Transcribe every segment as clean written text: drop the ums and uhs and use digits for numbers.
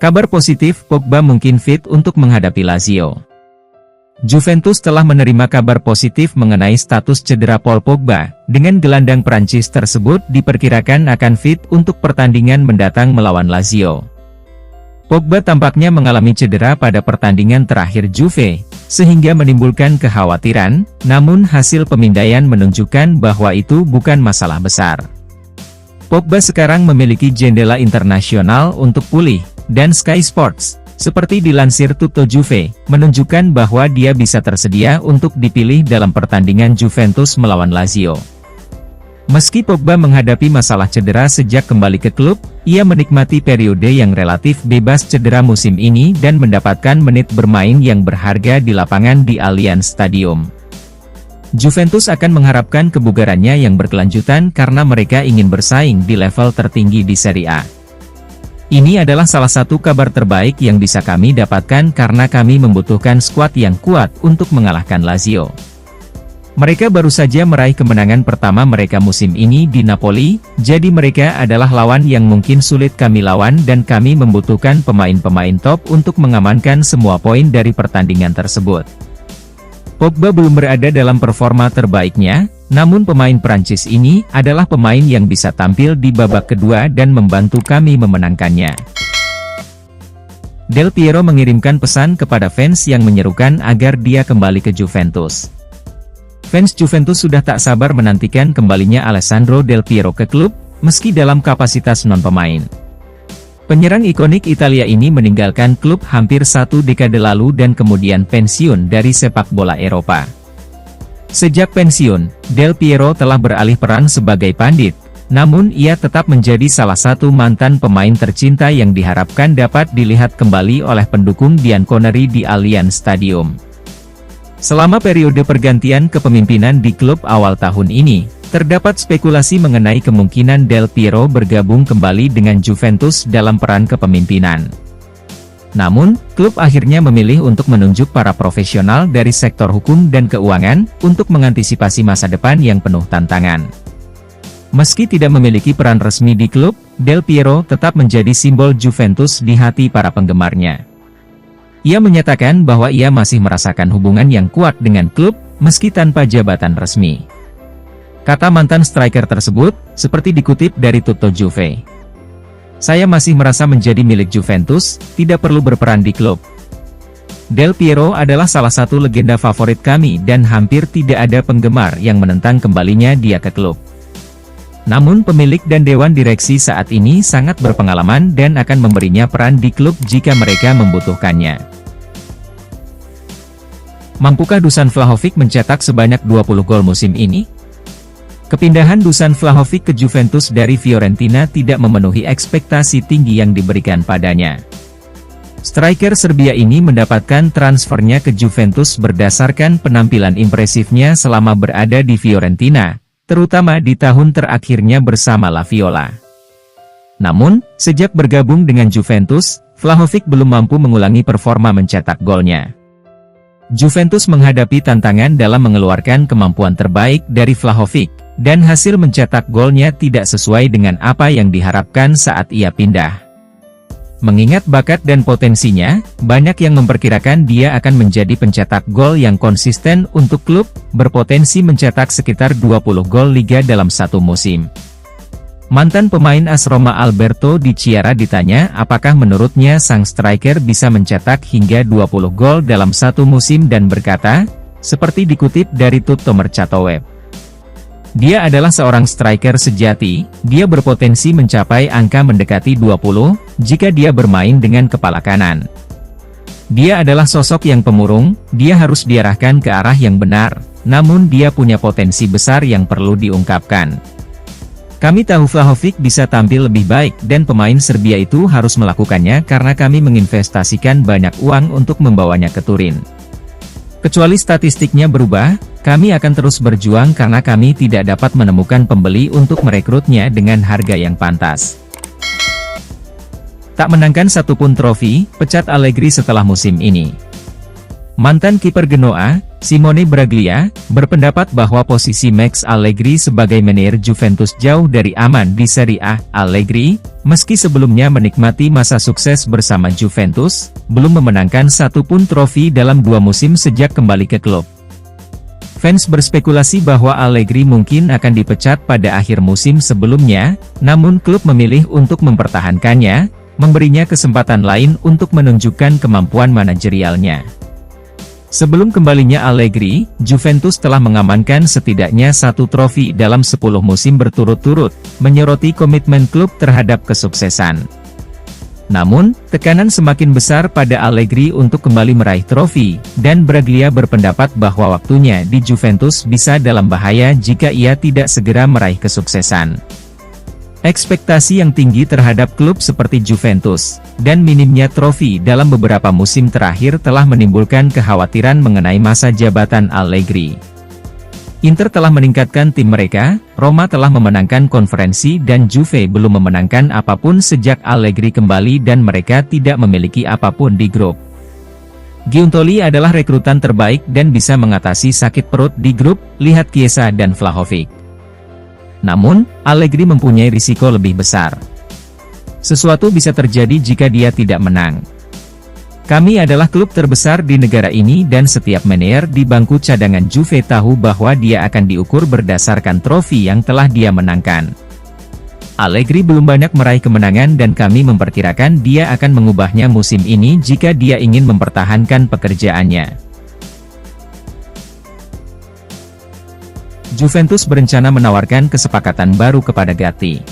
Kabar positif, Pogba mungkin fit untuk menghadapi Lazio. Juventus telah menerima kabar positif mengenai status cedera Paul Pogba, dengan gelandang Prancis tersebut diperkirakan akan fit untuk pertandingan mendatang melawan Lazio. Pogba tampaknya mengalami cedera pada pertandingan terakhir Juve, sehingga menimbulkan kekhawatiran, namun hasil pemindaian menunjukkan bahwa itu bukan masalah besar. Pogba sekarang memiliki jendela internasional untuk pulih, dan Sky Sports, seperti dilansir Tutto Juve, menunjukkan bahwa dia bisa tersedia untuk dipilih dalam pertandingan Juventus melawan Lazio. Meski Pogba menghadapi masalah cedera sejak kembali ke klub, ia menikmati periode yang relatif bebas cedera musim ini dan mendapatkan menit bermain yang berharga di lapangan di Allianz Stadium. Juventus akan mengharapkan kebugarannya yang berkelanjutan karena mereka ingin bersaing di level tertinggi di Serie A. Ini adalah salah satu kabar terbaik yang bisa kami dapatkan karena kami membutuhkan skuad yang kuat untuk mengalahkan Lazio. Mereka baru saja meraih kemenangan pertama mereka musim ini di Napoli, jadi mereka adalah lawan yang mungkin sulit kami lawan dan kami membutuhkan pemain-pemain top untuk mengamankan semua poin dari pertandingan tersebut. Pogba belum berada dalam performa terbaiknya, namun pemain Prancis ini adalah pemain yang bisa tampil di babak kedua dan membantu kami memenangkannya. Del Piero mengirimkan pesan kepada fans yang menyerukan agar dia kembali ke Juventus. Fans Juventus sudah tak sabar menantikan kembalinya Alessandro Del Piero ke klub, meski dalam kapasitas non-pemain. Penyerang ikonik Italia ini meninggalkan klub hampir 1 dekade lalu dan kemudian pensiun dari sepak bola Eropa. Sejak pensiun, Del Piero telah beralih peran sebagai pandit, namun ia tetap menjadi salah satu mantan pemain tercinta yang diharapkan dapat dilihat kembali oleh pendukung Bianconeri di Allianz Stadium. Selama periode pergantian kepemimpinan di klub awal tahun ini, terdapat spekulasi mengenai kemungkinan Del Piero bergabung kembali dengan Juventus dalam peran kepemimpinan. Namun, klub akhirnya memilih untuk menunjuk para profesional dari sektor hukum dan keuangan, untuk mengantisipasi masa depan yang penuh tantangan. Meski tidak memiliki peran resmi di klub, Del Piero tetap menjadi simbol Juventus di hati para penggemarnya. Ia menyatakan bahwa ia masih merasakan hubungan yang kuat dengan klub, meski tanpa jabatan resmi. Kata mantan striker tersebut, seperti dikutip dari Tutto Juve. Saya masih merasa menjadi milik Juventus, tidak perlu berperan di klub. Del Piero adalah salah satu legenda favorit kami dan hampir tidak ada penggemar yang menentang kembalinya dia ke klub. Namun pemilik dan dewan direksi saat ini sangat berpengalaman dan akan memberinya peran di klub jika mereka membutuhkannya. Mampukah Dusan Vlahovic mencetak sebanyak 20 gol musim ini? Kepindahan Dusan Vlahovic ke Juventus dari Fiorentina tidak memenuhi ekspektasi tinggi yang diberikan padanya. Striker Serbia ini mendapatkan transfernya ke Juventus berdasarkan penampilan impresifnya selama berada di Fiorentina, terutama di tahun terakhirnya bersama La Viola. Namun, sejak bergabung dengan Juventus, Vlahovic belum mampu mengulangi performa mencetak golnya. Juventus menghadapi tantangan dalam mengeluarkan kemampuan terbaik dari Vlahovic, dan hasil mencetak golnya tidak sesuai dengan apa yang diharapkan saat ia pindah. Mengingat bakat dan potensinya, banyak yang memperkirakan dia akan menjadi pencetak gol yang konsisten untuk klub, berpotensi mencetak sekitar 20 gol liga dalam satu musim. Mantan pemain AS Roma Alberto Di Chiara ditanya apakah menurutnya sang striker bisa mencetak hingga 20 gol dalam satu musim dan berkata, seperti dikutip dari Tutto Mercato Web. Dia adalah seorang striker sejati, dia berpotensi mencapai angka mendekati 20, jika dia bermain dengan kepala kanan. Dia adalah sosok yang pemurung, dia harus diarahkan ke arah yang benar, namun dia punya potensi besar yang perlu diungkapkan. Kami tahu Vlahovic bisa tampil lebih baik dan pemain Serbia itu harus melakukannya karena kami menginvestasikan banyak uang untuk membawanya ke Turin. Kecuali statistiknya berubah, kami akan terus berjuang karena kami tidak dapat menemukan pembeli untuk merekrutnya dengan harga yang pantas. Tak menangkan satupun trofi, pecat Allegri setelah musim ini. Mantan kiper Genoa, Simone Braglia, berpendapat bahwa posisi Max Allegri sebagai manajer Juventus jauh dari aman di Serie A. Allegri, meski sebelumnya menikmati masa sukses bersama Juventus, belum memenangkan satu pun trofi dalam 2 musim sejak kembali ke klub. Fans berspekulasi bahwa Allegri mungkin akan dipecat pada akhir musim sebelumnya, namun klub memilih untuk mempertahankannya, memberinya kesempatan lain untuk menunjukkan kemampuan manajerialnya. Sebelum kembalinya Allegri, Juventus telah mengamankan setidaknya 1 trofi dalam 10 musim berturut-turut, menyoroti komitmen klub terhadap kesuksesan. Namun, tekanan semakin besar pada Allegri untuk kembali meraih trofi, dan Braglia berpendapat bahwa waktunya di Juventus bisa dalam bahaya jika ia tidak segera meraih kesuksesan. Ekspektasi yang tinggi terhadap klub seperti Juventus, dan minimnya trofi dalam beberapa musim terakhir telah menimbulkan kekhawatiran mengenai masa jabatan Allegri. Inter telah meningkatkan tim mereka, Roma telah memenangkan konferensi dan Juve belum memenangkan apapun sejak Allegri kembali dan mereka tidak memiliki apapun di grup. Giuntoli adalah rekrutan terbaik dan bisa mengatasi sakit perut di grup, lihat Chiesa dan Vlahovic. Namun, Allegri mempunyai risiko lebih besar. Sesuatu bisa terjadi jika dia tidak menang. Kami adalah klub terbesar di negara ini dan setiap manajer di bangku cadangan Juve tahu bahwa dia akan diukur berdasarkan trofi yang telah dia menangkan. Allegri belum banyak meraih kemenangan dan kami memperkirakan dia akan mengubahnya musim ini jika dia ingin mempertahankan pekerjaannya. Juventus berencana menawarkan kesepakatan baru kepada Gatti.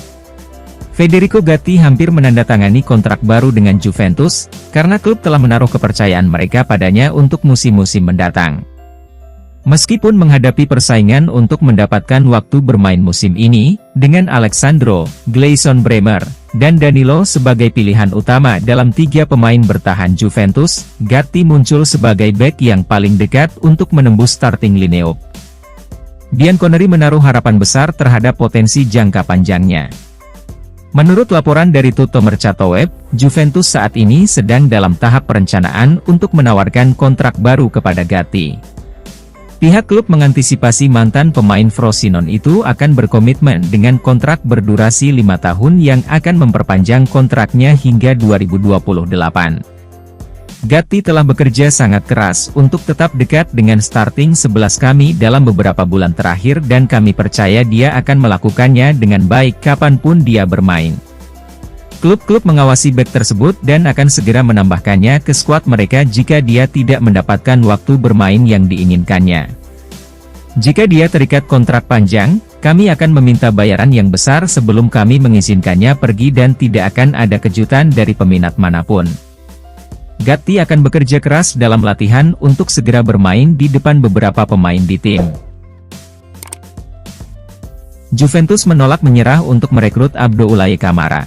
Federico Gatti hampir menandatangani kontrak baru dengan Juventus, karena klub telah menaruh kepercayaan mereka padanya untuk musim-musim mendatang. Meskipun menghadapi persaingan untuk mendapatkan waktu bermain musim ini, dengan Alexandro, Gleison Bremer, dan Danilo sebagai pilihan utama dalam 3 pemain bertahan Juventus, Gatti muncul sebagai bek yang paling dekat untuk menembus starting lineup. Bianconeri menaruh harapan besar terhadap potensi jangka panjangnya. Menurut laporan dari Tutto Mercato Web, Juventus saat ini sedang dalam tahap perencanaan untuk menawarkan kontrak baru kepada Gatti. Pihak klub mengantisipasi mantan pemain Frosinone itu akan berkomitmen dengan kontrak berdurasi 5 tahun yang akan memperpanjang kontraknya hingga 2028. Gatti telah bekerja sangat keras untuk tetap dekat dengan starting 11 kami dalam beberapa bulan terakhir dan kami percaya dia akan melakukannya dengan baik kapanpun dia bermain. Klub-klub mengawasi bek tersebut dan akan segera menambahkannya ke skuad mereka jika dia tidak mendapatkan waktu bermain yang diinginkannya. Jika dia terikat kontrak panjang, kami akan meminta bayaran yang besar sebelum kami mengizinkannya pergi dan tidak akan ada kejutan dari peminat manapun. Gatti akan bekerja keras dalam latihan untuk segera bermain di depan beberapa pemain di tim. Juventus menolak menyerah untuk merekrut Abdoulaye Kamara.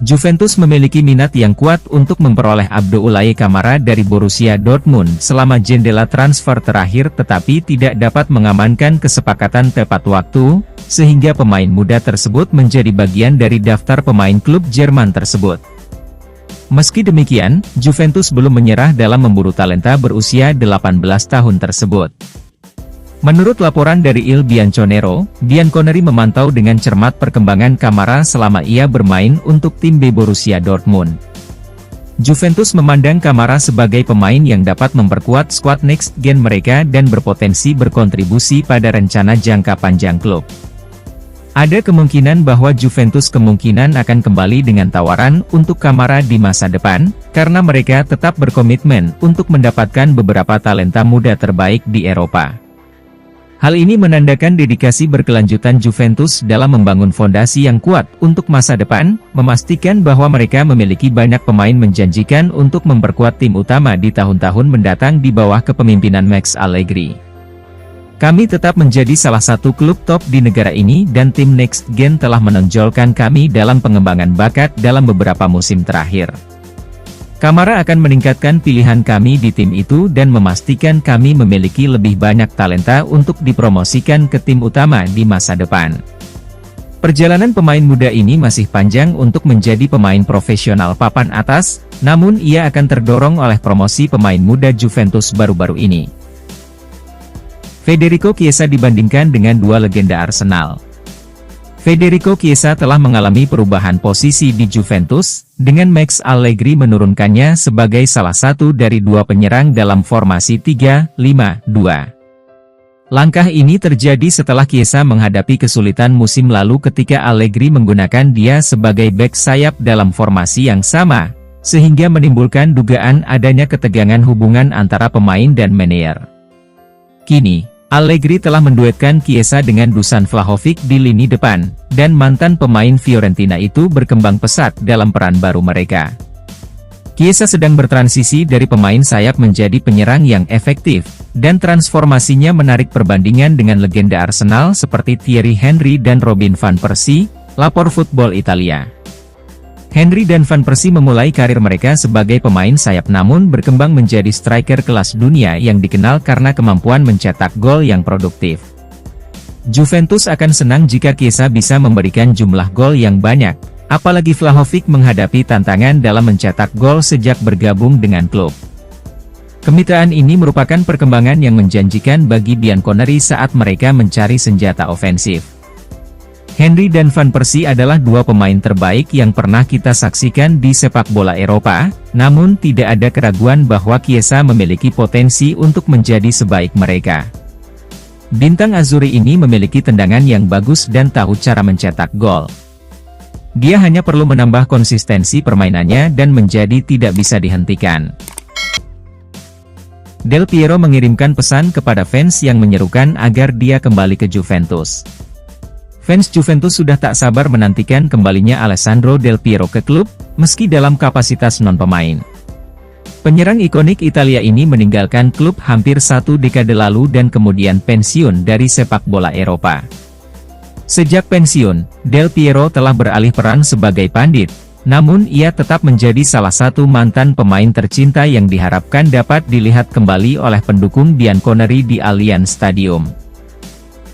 Juventus memiliki minat yang kuat untuk memperoleh Abdoulaye Kamara dari Borussia Dortmund selama jendela transfer terakhir tetapi tidak dapat mengamankan kesepakatan tepat waktu, sehingga pemain muda tersebut menjadi bagian dari daftar pemain klub Jerman tersebut. Meski demikian, Juventus belum menyerah dalam memburu talenta berusia 18 tahun tersebut. Menurut laporan dari Il Bianconero, Bianconeri memantau dengan cermat perkembangan Kamara selama ia bermain untuk tim B Borussia Dortmund. Juventus memandang Kamara sebagai pemain yang dapat memperkuat skuad next gen mereka dan berpotensi berkontribusi pada rencana jangka panjang klub. Ada kemungkinan bahwa Juventus kemungkinan akan kembali dengan tawaran untuk Kamara di masa depan, karena mereka tetap berkomitmen untuk mendapatkan beberapa talenta muda terbaik di Eropa. Hal ini menandakan dedikasi berkelanjutan Juventus dalam membangun fondasi yang kuat untuk masa depan, memastikan bahwa mereka memiliki banyak pemain menjanjikan untuk memperkuat tim utama di tahun-tahun mendatang di bawah kepemimpinan Max Allegri. Kami tetap menjadi salah satu klub top di negara ini dan tim Next Gen telah menonjolkan kami dalam pengembangan bakat dalam beberapa musim terakhir. Kamara akan meningkatkan pilihan kami di tim itu dan memastikan kami memiliki lebih banyak talenta untuk dipromosikan ke tim utama di masa depan. Perjalanan pemain muda ini masih panjang untuk menjadi pemain profesional papan atas, namun ia akan terdorong oleh promosi pemain muda Juventus baru-baru ini. Federico Chiesa dibandingkan dengan dua legenda Arsenal. Federico Chiesa telah mengalami perubahan posisi di Juventus, dengan Max Allegri menurunkannya sebagai salah satu dari dua penyerang dalam formasi 3-5-2. Langkah ini terjadi setelah Chiesa menghadapi kesulitan musim lalu ketika Allegri menggunakan dia sebagai bek sayap dalam formasi yang sama, sehingga menimbulkan dugaan adanya ketegangan hubungan antara pemain dan manajer. Kini, Allegri telah menduetkan Chiesa dengan Dusan Vlahovic di lini depan, dan mantan pemain Fiorentina itu berkembang pesat dalam peran baru mereka. Chiesa sedang bertransisi dari pemain sayap menjadi penyerang yang efektif, dan transformasinya menarik perbandingan dengan legenda Arsenal seperti Thierry Henry dan Robin van Persie, lapor Football Italia. Henry dan Van Persie memulai karir mereka sebagai pemain sayap namun berkembang menjadi striker kelas dunia yang dikenal karena kemampuan mencetak gol yang produktif. Juventus akan senang jika Chiesa bisa memberikan jumlah gol yang banyak, apalagi Vlahovic menghadapi tantangan dalam mencetak gol sejak bergabung dengan klub. Kemitraan ini merupakan perkembangan yang menjanjikan bagi Bianconeri saat mereka mencari senjata ofensif. Henry dan Van Persie adalah dua pemain terbaik yang pernah kita saksikan di sepak bola Eropa, namun tidak ada keraguan bahwa Chiesa memiliki potensi untuk menjadi sebaik mereka. Bintang Azzurri ini memiliki tendangan yang bagus dan tahu cara mencetak gol. Dia hanya perlu menambah konsistensi permainannya dan menjadi tidak bisa dihentikan. Del Piero mengirimkan pesan kepada fans yang menyerukan agar dia kembali ke Juventus. Fans Juventus sudah tak sabar menantikan kembalinya Alessandro Del Piero ke klub, meski dalam kapasitas non-pemain. Penyerang ikonik Italia ini meninggalkan klub hampir satu dekade lalu dan kemudian pensiun dari sepak bola Eropa. Sejak pensiun, Del Piero telah beralih peran sebagai pandit, namun ia tetap menjadi salah satu mantan pemain tercinta yang diharapkan dapat dilihat kembali oleh pendukung Bianconeri di Allianz Stadium.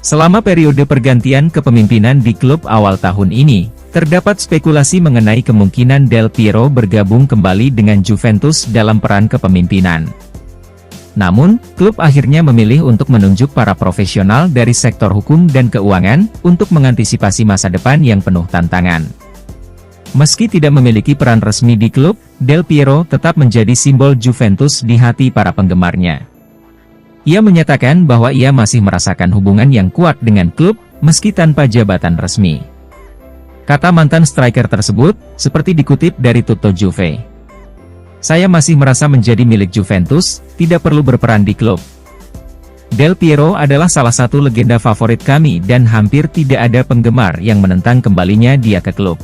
Selama periode pergantian kepemimpinan di klub awal tahun ini, terdapat spekulasi mengenai kemungkinan Del Piero bergabung kembali dengan Juventus dalam peran kepemimpinan. Namun, klub akhirnya memilih untuk menunjuk para profesional dari sektor hukum dan keuangan, untuk mengantisipasi masa depan yang penuh tantangan. Meski tidak memiliki peran resmi di klub, Del Piero tetap menjadi simbol Juventus di hati para penggemarnya. Ia menyatakan bahwa ia masih merasakan hubungan yang kuat dengan klub, meski tanpa jabatan resmi. Kata mantan striker tersebut, seperti dikutip dari Tutto Juve. Saya masih merasa menjadi milik Juventus, tidak perlu berperan di klub. Del Piero adalah salah satu legenda favorit kami dan hampir tidak ada penggemar yang menentang kembalinya dia ke klub.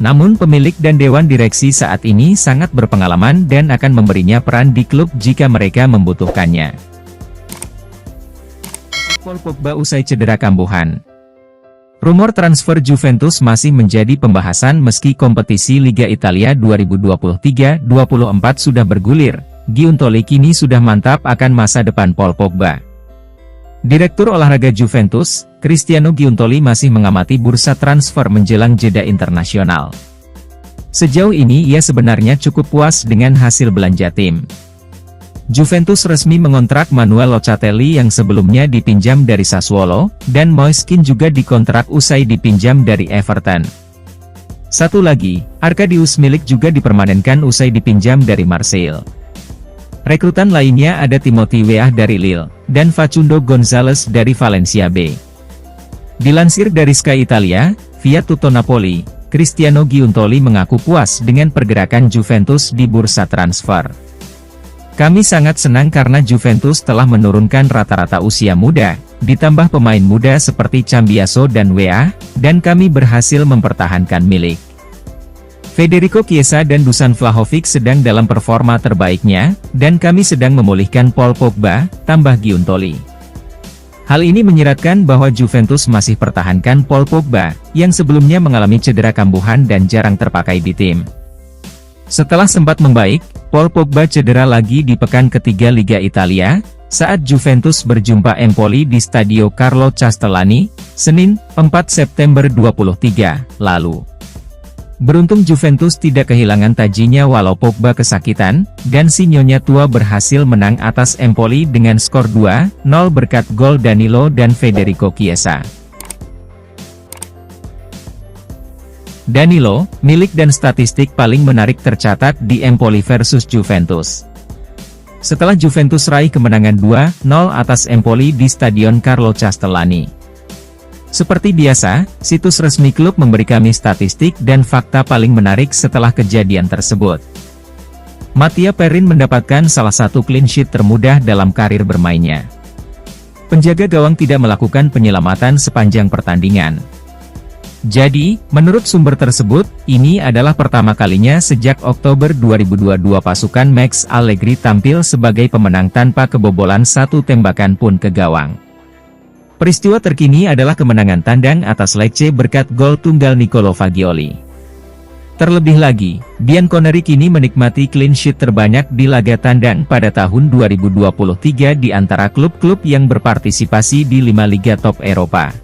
Namun pemilik dan dewan direksi saat ini sangat berpengalaman dan akan memberinya peran di klub jika mereka membutuhkannya. Paul Pogba usai cedera kambuhan. Rumor transfer Juventus masih menjadi pembahasan meski kompetisi Liga Italia 2023-24 sudah bergulir. Giuntoli kini sudah mantap akan masa depan Paul Pogba. Direktur olahraga Juventus, Cristiano Giuntoli masih mengamati bursa transfer menjelang jeda internasional. Sejauh ini ia sebenarnya cukup puas dengan hasil belanja tim. Juventus resmi mengontrak Manuel Locatelli yang sebelumnya dipinjam dari Sassuolo, dan Moise Kean juga dikontrak usai dipinjam dari Everton. Satu lagi, Arkadiusz Milik juga dipermanenkan usai dipinjam dari Marseille. Rekrutan lainnya ada Timothy Weah dari Lille, dan Facundo Gonzalez dari Valencia B. Dilansir dari Sky Italia, via Tutto Napoli, Cristiano Giuntoli mengaku puas dengan pergerakan Juventus di bursa transfer. Kami sangat senang karena Juventus telah menurunkan rata-rata usia muda, ditambah pemain muda seperti Cambiaso dan Weah, dan kami berhasil mempertahankan Milik. Federico Chiesa dan Dusan Vlahovic sedang dalam performa terbaiknya, dan kami sedang memulihkan Paul Pogba, tambah Giuntoli. Hal ini menyiratkan bahwa Juventus masih pertahankan Paul Pogba, yang sebelumnya mengalami cedera kambuhan dan jarang terpakai di tim. Setelah sempat membaik, Paul Pogba cedera lagi di pekan ketiga Liga Italia, saat Juventus berjumpa Empoli di Stadio Carlo Castellani, Senin, 4 September 2023, lalu. Beruntung Juventus tidak kehilangan tajinya walau Pogba kesakitan, dan si Nyonya tua berhasil menang atas Empoli dengan skor 2-0 berkat gol Danilo dan Federico Chiesa. Danilo, milik dan statistik paling menarik tercatat di Empoli versus Juventus. Setelah Juventus raih kemenangan 2-0 atas Empoli di Stadion Carlo Castellani. Seperti biasa, situs resmi klub memberi kami statistik dan fakta paling menarik setelah kejadian tersebut. Mattia Perin mendapatkan salah satu clean sheet termudah dalam karir bermainnya. Penjaga gawang tidak melakukan penyelamatan sepanjang pertandingan. Jadi, menurut sumber tersebut, ini adalah pertama kalinya sejak Oktober 2022 pasukan Max Allegri tampil sebagai pemenang tanpa kebobolan satu tembakan pun ke gawang. Peristiwa terkini adalah kemenangan tandang atas Lecce berkat gol tunggal Nicolo Fagioli. Terlebih lagi, Bianconeri kini menikmati clean sheet terbanyak di laga tandang pada tahun 2023 di antara klub-klub yang berpartisipasi di 5 liga top Eropa.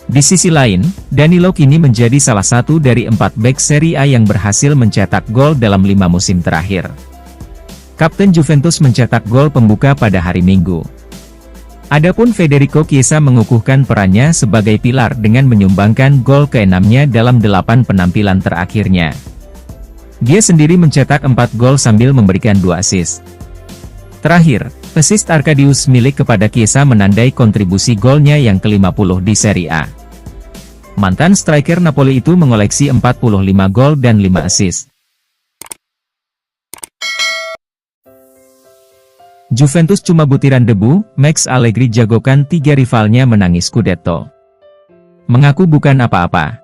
Di sisi lain, Danilo kini menjadi salah satu dari 4 bek Serie A yang berhasil mencetak gol dalam 5 musim terakhir. Kapten Juventus mencetak gol pembuka pada hari Minggu. Adapun Federico Chiesa mengukuhkan perannya sebagai pilar dengan menyumbangkan gol ke-6-nya dalam 8 penampilan terakhirnya. Dia sendiri mencetak 4 gol sambil memberikan 2 assist. Terakhir, assist Arkadiusz Milik kepada Chiesa menandai kontribusi golnya yang ke-50 di Serie A. Mantan striker Napoli itu mengoleksi 45 gol dan 5 assist. Juventus cuma butiran debu, Max Allegri jagokan 3 rivalnya menangis Scudetto. Mengaku bukan apa-apa.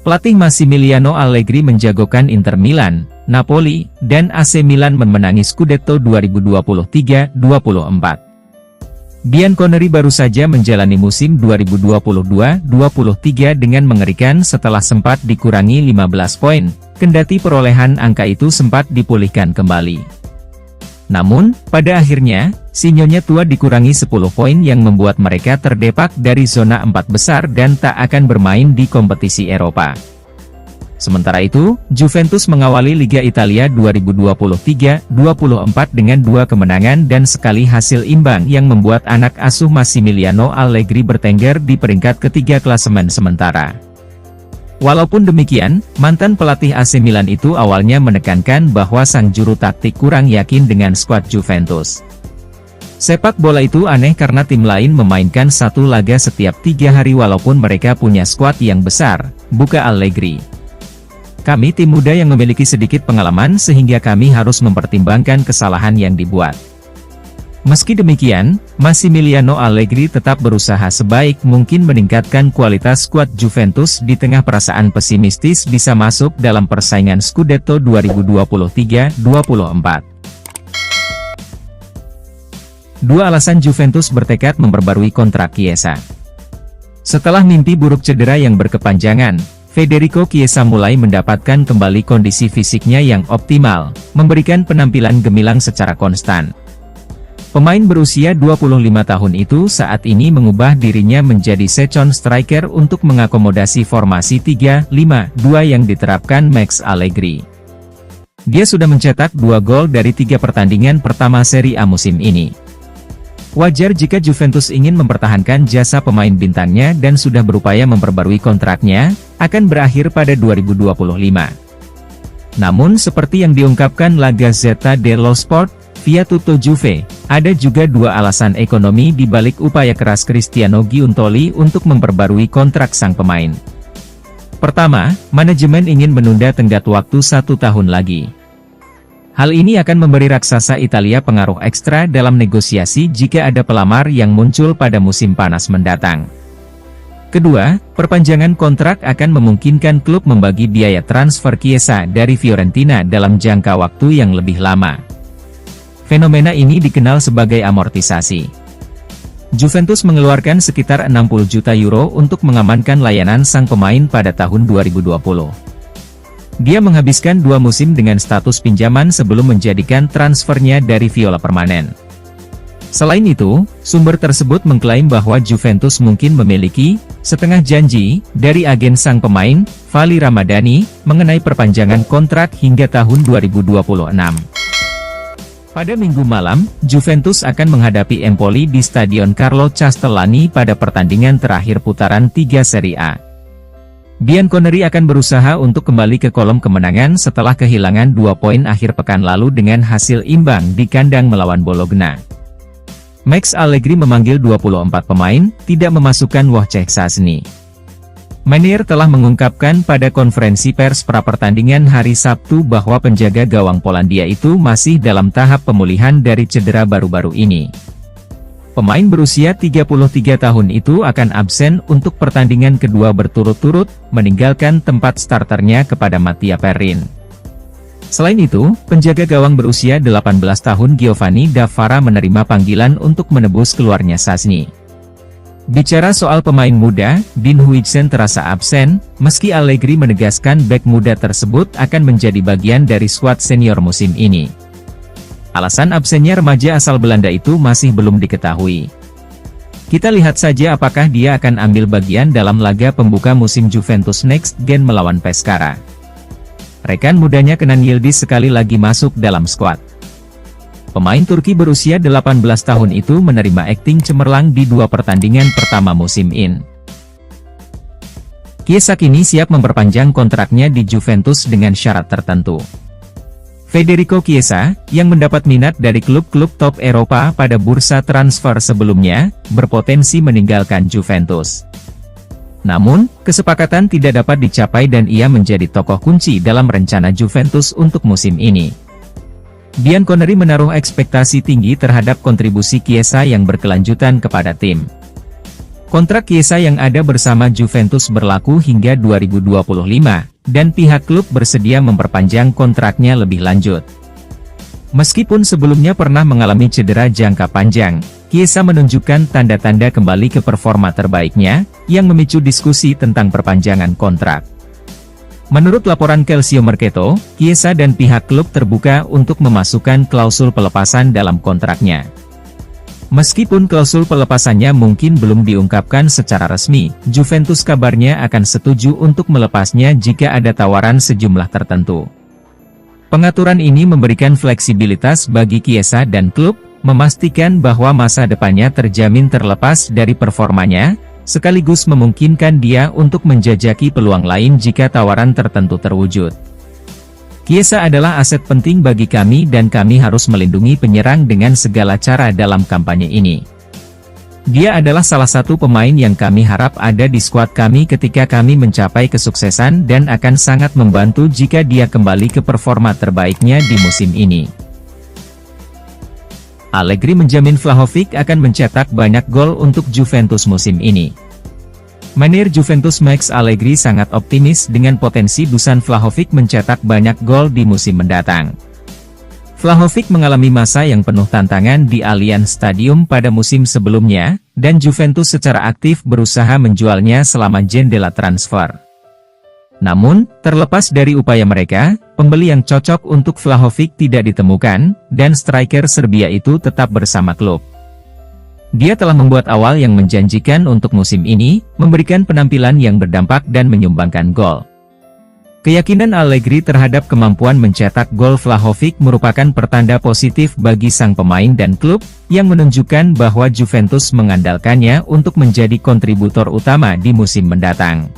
Pelatih Massimiliano Allegri menjagokan Inter Milan, Napoli, dan AC Milan memenangi Scudetto 2023-24. Bianconeri baru saja menjalani musim 2022-23 dengan mengerikan setelah sempat dikurangi 15 poin, kendati perolehan angka itu sempat dipulihkan kembali. Namun, pada akhirnya, si Nyonya tua dikurangi 10 poin yang membuat mereka terdepak dari zona 4 besar dan tak akan bermain di kompetisi Eropa. Sementara itu, Juventus mengawali Liga Italia 2023-24 dengan 2 kemenangan dan sekali hasil imbang yang membuat anak asuh Massimiliano Allegri bertengger di peringkat ketiga klasemen sementara. Walaupun demikian, mantan pelatih AC Milan itu awalnya menekankan bahwa sang juru taktik kurang yakin dengan skuad Juventus. Sepak bola itu aneh karena tim lain memainkan 1 laga setiap 3 hari walaupun mereka punya skuad yang besar, buka Allegri. Kami tim muda yang memiliki sedikit pengalaman sehingga kami harus mempertimbangkan kesalahan yang dibuat. Meski demikian, Massimiliano Allegri tetap berusaha sebaik mungkin meningkatkan kualitas skuad Juventus di tengah perasaan pesimistis bisa masuk dalam persaingan Scudetto 2023-24. 2 alasan Juventus bertekad memperbarui kontrak Chiesa. Setelah mimpi buruk cedera yang berkepanjangan, Federico Chiesa mulai mendapatkan kembali kondisi fisiknya yang optimal, memberikan penampilan gemilang secara konstan. Pemain berusia 25 tahun itu saat ini mengubah dirinya menjadi second striker untuk mengakomodasi formasi 3-5-2 yang diterapkan Max Allegri. Dia sudah mencetak 2 gol dari 3 pertandingan pertama Serie A musim ini. Wajar jika Juventus ingin mempertahankan jasa pemain bintangnya dan sudah berupaya memperbarui kontraknya, akan berakhir pada 2025. Namun seperti yang diungkapkan La Gazzetta dello Sport, via Tutto Juve, ada juga 2 alasan ekonomi di balik upaya keras Cristiano Giuntoli untuk memperbarui kontrak sang pemain. Pertama, manajemen ingin menunda tenggat waktu 1 tahun lagi. Hal ini akan memberi raksasa Italia pengaruh ekstra dalam negosiasi jika ada pelamar yang muncul pada musim panas mendatang. Kedua, perpanjangan kontrak akan memungkinkan klub membagi biaya transfer Chiesa dari Fiorentina dalam jangka waktu yang lebih lama. Fenomena ini dikenal sebagai amortisasi. Juventus mengeluarkan sekitar 60 juta euro untuk mengamankan layanan sang pemain pada tahun 2020. Dia menghabiskan 2 musim dengan status pinjaman sebelum menjadikan transfernya dari Viola permanen. Selain itu, sumber tersebut mengklaim bahwa Juventus mungkin memiliki setengah janji dari agen sang pemain, Vali Ramadhani, mengenai perpanjangan kontrak hingga tahun 2026. Pada Minggu malam, Juventus akan menghadapi Empoli di Stadion Carlo Castellani pada pertandingan terakhir putaran 3 Serie A. Bianconeri akan berusaha untuk kembali ke kolom kemenangan setelah kehilangan 2 poin akhir pekan lalu dengan hasil imbang di kandang melawan Bologna. Max Allegri memanggil 24 pemain, tidak memasukkan Wojciech Szczęsny. Meunier telah mengungkapkan pada konferensi pers pra-pertandingan hari Sabtu bahwa penjaga gawang Polandia itu masih dalam tahap pemulihan dari cedera baru-baru ini. Pemain berusia 33 tahun itu akan absen untuk pertandingan kedua berturut-turut, meninggalkan tempat starternya kepada Mattia Perin. Selain itu, penjaga gawang berusia 18 tahun Giovanni Davara menerima panggilan untuk menebus keluarnya Szczęsny. Bicara soal pemain muda, Dean Huijsen terasa absen, meski Allegri menegaskan bek muda tersebut akan menjadi bagian dari skuad senior musim ini. Alasan absennya remaja asal Belanda itu masih belum diketahui. Kita lihat saja apakah dia akan ambil bagian dalam laga pembuka musim Juventus Next Gen melawan Pescara. Rekan mudanya Kenan Yildiz sekali lagi masuk dalam skuad. Pemain Turki berusia 18 tahun itu menerima akting cemerlang di 2 pertandingan pertama musim ini. Chiesa kini siap memperpanjang kontraknya di Juventus dengan syarat tertentu. Federico Chiesa, yang mendapat minat dari klub-klub top Eropa pada bursa transfer sebelumnya, berpotensi meninggalkan Juventus. Namun, kesepakatan tidak dapat dicapai dan ia menjadi tokoh kunci dalam rencana Juventus untuk musim ini. Bianconeri menaruh ekspektasi tinggi terhadap kontribusi Chiesa yang berkelanjutan kepada tim. Kontrak Chiesa yang ada bersama Juventus berlaku hingga 2025, dan pihak klub bersedia memperpanjang kontraknya lebih lanjut. Meskipun sebelumnya pernah mengalami cedera jangka panjang, Chiesa menunjukkan tanda-tanda kembali ke performa terbaiknya, yang memicu diskusi tentang perpanjangan kontrak. Menurut laporan Calcio Mercato, Chiesa dan pihak klub terbuka untuk memasukkan klausul pelepasan dalam kontraknya. Meskipun klausul pelepasannya mungkin belum diungkapkan secara resmi, Juventus kabarnya akan setuju untuk melepasnya jika ada tawaran sejumlah tertentu. Pengaturan ini memberikan fleksibilitas bagi Chiesa dan klub, memastikan bahwa masa depannya terjamin terlepas dari performanya, sekaligus memungkinkan dia untuk menjajaki peluang lain jika tawaran tertentu terwujud. Chiesa adalah aset penting bagi kami dan kami harus melindungi penyerang dengan segala cara dalam kampanye ini. Dia adalah salah satu pemain yang kami harap ada di skuad kami ketika kami mencapai kesuksesan dan akan sangat membantu jika dia kembali ke performa terbaiknya di musim ini. Allegri menjamin Vlahovic akan mencetak banyak gol untuk Juventus musim ini. Manajer Juventus Max Allegri sangat optimis dengan potensi Dusan Vlahovic mencetak banyak gol di musim mendatang. Vlahovic mengalami masa yang penuh tantangan di Allianz Stadium pada musim sebelumnya, dan Juventus secara aktif berusaha menjualnya selama jendela transfer. Namun, terlepas dari upaya mereka, pembeli yang cocok untuk Vlahovic tidak ditemukan, dan striker Serbia itu tetap bersama klub. Dia telah membuat awal yang menjanjikan untuk musim ini, memberikan penampilan yang berdampak dan menyumbangkan gol. Keyakinan Allegri terhadap kemampuan mencetak gol Vlahovic merupakan pertanda positif bagi sang pemain dan klub, yang menunjukkan bahwa Juventus mengandalkannya untuk menjadi kontributor utama di musim mendatang.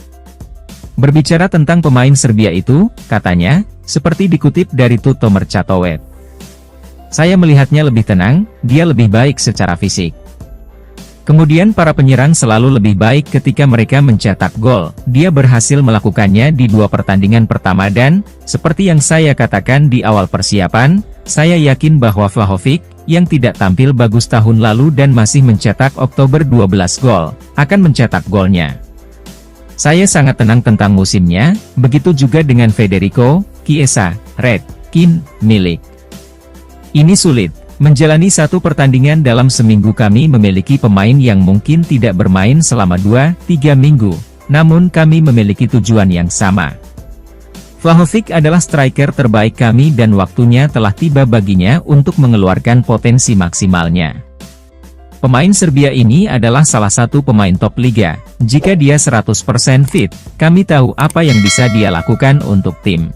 Berbicara tentang pemain Serbia itu, katanya, seperti dikutip dari Tutto Mercatowe. Saya melihatnya lebih tenang, dia lebih baik secara fisik. Kemudian para penyerang selalu lebih baik ketika mereka mencetak gol, dia berhasil melakukannya di 2 pertandingan pertama dan, seperti yang saya katakan di awal persiapan, saya yakin bahwa Vlahovic, yang tidak tampil bagus tahun lalu dan masih mencetak Oktober 12 gol, akan mencetak golnya. Saya sangat tenang tentang musimnya, begitu juga dengan Federico Chiesa, Redkin, milik. Ini sulit. Menjalani 1 pertandingan dalam seminggu kami memiliki pemain yang mungkin tidak bermain selama 2-3 minggu, namun kami memiliki tujuan yang sama. Vlahovic adalah striker terbaik kami dan waktunya telah tiba baginya untuk mengeluarkan potensi maksimalnya. Pemain Serbia ini adalah salah satu pemain top liga. Jika dia 100% fit, kami tahu apa yang bisa dia lakukan untuk tim.